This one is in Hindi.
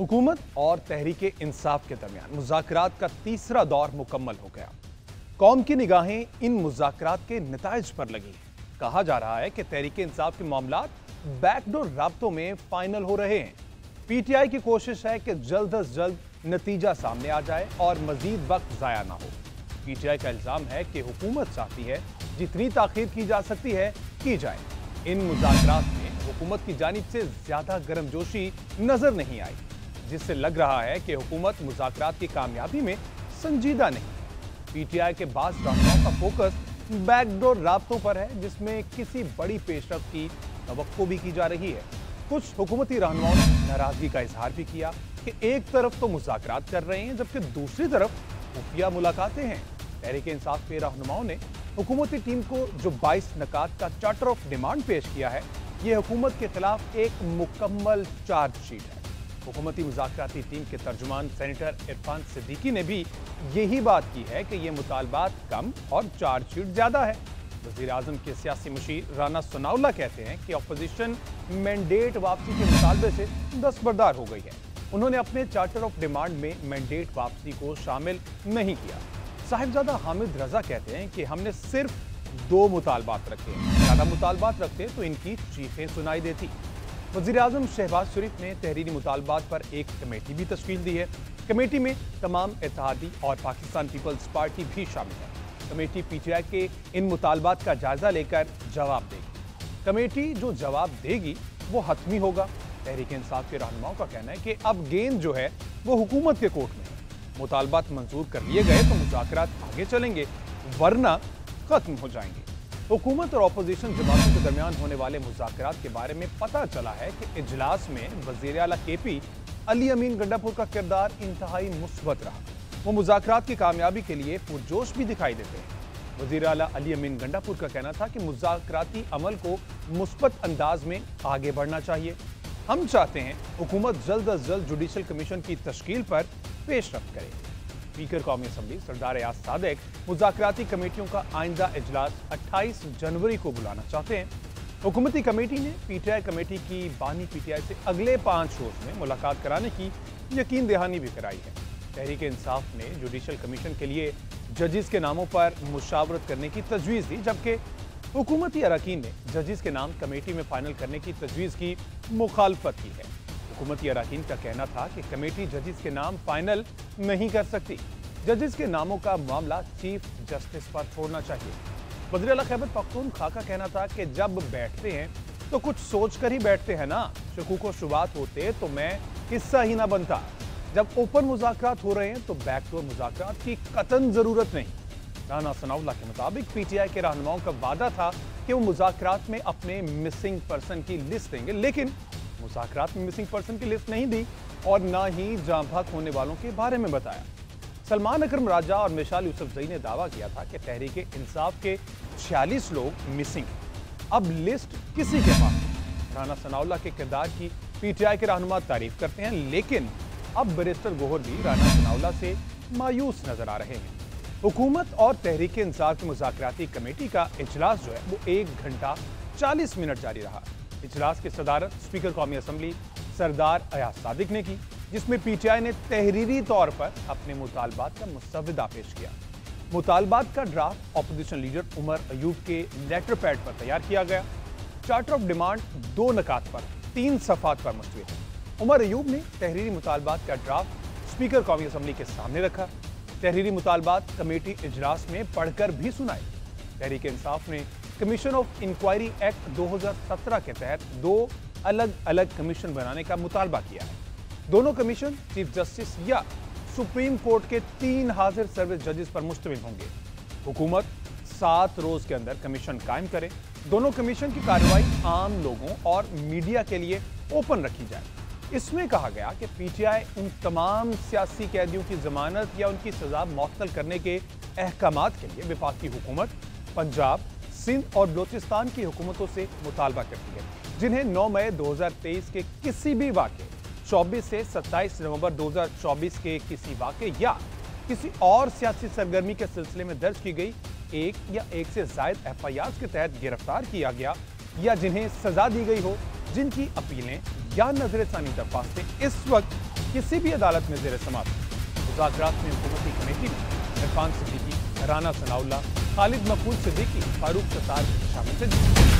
हुकूमत और तहरीक इंसाफ के दरमियान मुज़ाकरात का तीसरा दौर मुकम्मल हो गया। कौम की निगाहें इन मुज़ाकरात के नताइज पर लगी। कहा जा रहा है कि तहरीक इंसाफ के मामलात बैकडोर राब्तों में फाइनल हो रहे हैं। पीटीआई की कोशिश है कि जल्द अज जल्द नतीजा सामने आ जाए और मजीद वक्त ज़ाया ना हो। पीटीआई का इल्जाम है कि हुकूमत चाहती है जितनी ताखीर की जा सकती है की जाए। इन मुज़ाकरात में हुकूमत की जानिब से ज्यादा गर्मजोशी नजर नहीं आई, जिससे लग रहा है कि हुकूमत मुज़ाकरात की कामयाबी में संजीदा नहीं है। पीटीआई के बाज़ रहनुमाओं का फोकस बैकडोर राब्तों पर है, जिसमें किसी बड़ी पेशरफ्त की तवक्को भी की जा रही है। कुछ हुकूमती रहनुमाओं ने नाराजगी का इजहार भी किया कि एक तरफ तो मुज़ाकरात कर रहे हैं जबकि दूसरी तरफ खुफिया मुलाकातें हैं। तहरीक इंसाफ के रहनुमाओं ने हुकूमती टीम को जो 22 नकात का चार्टर ऑफ डिमांड पेश किया है, ये हुकूमत के खिलाफ एक मुकम्मल चार्जशीट है। हुकूमती मुज़ाकराती टीम के तर्जुमान सेनेटर इरफान सिद्दीकी ने भी यही बात की है कि ये मुतालबात कम और चार्जशीट ज्यादा है। वज़ीर आज़म के सियासी मुशीर राना सनाउल्लाह कहते हैं कि अपोजिशन मैंडेट वापसी के मुतालबे से दस्तबरदार हो गई है। उन्होंने अपने चार्टर ऑफ डिमांड में मैंडेट वापसी को शामिल नहीं किया। साहिबजादा हामिद रजा कहते हैं कि हमने सिर्फ 2 मुतालबात रखे हैं, ज्यादा मुतालबात रखते तो इनकी चीखें सुनाई देती। वज़ीर आज़म शहबाज शरीफ ने तहरीरी मुतालबात पर एक कमेटी भी तश्कील दी है। कमेटी में तमाम इत्तेहादी और पाकिस्तान पीपल्स पार्टी भी शामिल है। कमेटी पीटीआई के इन मुतालबात का जायजा लेकर जवाब देगी। कमेटी जो जवाब देगी वो हतमी होगा। तहरीक इंसाफ के रहनुमाओं का कहना है कि अब गेंद जो है वो हुकूमत के कोर्ट में है। मुतालबात मंजूर कर लिए गए तो मुज़ाकरात आगे चलेंगे, वरना खत्म हो जाएंगे। हुकूमत और अपोजिशन जमातों के दरमियान होने वाले मुज़ाकरात के बारे में पता चला है कि इजलास में वज़ीर आला केपी अली अमीन गंडापुर का किरदार इंतहाई मुस्बत रहा। वो मुज़ाकरात की कामयाबी के लिए पुरजोश भी दिखाई देते हैं। वज़ीर आला अली अमीन गंडापुर का कहना था कि मुज़ाकराती अमल को मुस्बत अंदाज में आगे बढ़ना चाहिए। हम चाहते हैं हुकूमत जल्द अज जल्द जुडिशल कमीशन की तश्कील पर पेशरफ्त करे। स्पीकर कौमी असम्बली सरदार अयाज सादिक मुज़ाकराती कमेटियों का आइंदा इजलास 28 जनवरी को बुलाना चाहते हैं। हुकूमती कमेटी ने पीटीआई कमेटी की बानी पीटीआई से अगले 5 रोज में मुलाकात कराने की यकीन दहानी भी कराई है। तहरीक इंसाफ ने जुडिशल कमीशन के लिए जजिस के नामों पर मुशावरत करने की तजवीज़ दी, जबकि हुकूमती अरकान ने जजिस के नाम कमेटी में फाइनल करने की तजवीज़ की मुखालफत की है। हुकूमती अरकान का कहना था कि कमेटी जजिस के नाम फाइनल नहीं कर सकती। जजिस के नामों का मामला चीफ जस्टिस पर छोड़ना चाहिए। वज़ीर आला खैबर पख्तूनख्वा का कहना था कि जब बैठते हैं तो कुछ सोच कर ही बैठते हैं ना। शकूक व शुबात होते तो मैं हिस्सा ही ना बनता। जब ओपन मुज़ाकरात हो रहे हैं तो बैकडोर मुज़ाकरात की कतन जरूरत नहीं। राना सनाउल्लाह के मुताबिक पीटीआई के रहनुमाओं का वादा था कि वो मुज़ाकरात में अपने मिसिंग पर्सन की लिस्ट देंगे, लेकिन मुज़ाकरात में मिसिंग पर्सन की लिस्ट नहीं दी और ना ही जाँ भाग होने वालों के बारे में बताया। सलमान अकरम राजा और मिशाल यूसुफजई ने दावा किया था कि तहरीक इंसाफ के 46 लोग मिसिंग हैं। अब लिस्ट किसी के पास नहीं। राना सनाउल्लाह के किरदार की पीटीआई के रहनुमा तारीफ करते हैं, लेकिन अब बैरिस्टर गोहर भी राना सनाउल्लाह से मायूस नजर आ रहे हैं। हुकूमत और तहरीक इंसाफ की मुज़ाकराती कमेटी का इजलास जो है वो 1 घंटा 40 मिनट जारी रहा। इजलास की सदारत स्पीकर कौमी असम्बली सरदार अयाज सादिक ने की, जिसमें पीटीआई ने तहरीरी तौर पर अपने मुतालबात का मुसव्वदा पेश किया। मुतालबात का draft opposition leader Umar Ayub के लेटर पैड पर तैयार किया गया। चार्टर ऑफ डिमांड 2 नकात पर 3 सफ़ात पर मुश्तमिल है। उमर अयूब ने तहरीरी मुतालबात का ड्राफ्ट स्पीकर कौमी असम्बली के सामने रखा। तहरीरी मुतालबात कमेटी इजलास में पढ़कर भी सुनाए। तहरीक इंसाफ ने कमीशन ऑफ इंक्वायरी एक्ट 2017 के तहत 2 अलग अलग कमीशन बनाने का मुतालबा किया है। दोनों कमीशन चीफ जस्टिस या सुप्रीम कोर्ट के 3 हाजिर सर्विस जजेस पर मुश्तमिल होंगे। हुकूमत 7 रोज के अंदर कमीशन कायम करे। दोनों कमीशन की कार्रवाई आम लोगों और मीडिया के लिए ओपन रखी जाए। इसमें कहा गया कि पीटीआई उन तमाम सियासी कैदियों की जमानत या उनकी सजा मुअत्तल करने के अहकामात के लिए वफाकी हुकूमत, पंजाब, सिंध और बलोचिस्तान की हुकूमतों से मुतालबा करती है, जिन्हें 9 मई 2023 के किसी भी वाक़े, 24 से 27 नवंबर 2024 के किसी वाक़े या किसी और सियासी सरगर्मी के सिलसिले में दर्ज की गई 1 या 1 से ज़ायद FIRs के तहत गिरफ्तार किया गया या जिन्हें सजा दी गई हो, जिनकी अपीलें या नजरसानी दरख्वास्तें इस वक्त किसी भी अदालत में जेर समाअत। मुज़ाकरात में हुकूमती कमेटी में इरफान सिद्दीकी, राना सनाउल्लाह, खालिद मकबूल सिद्दीकी, फारूक सत्तार शामिल थे।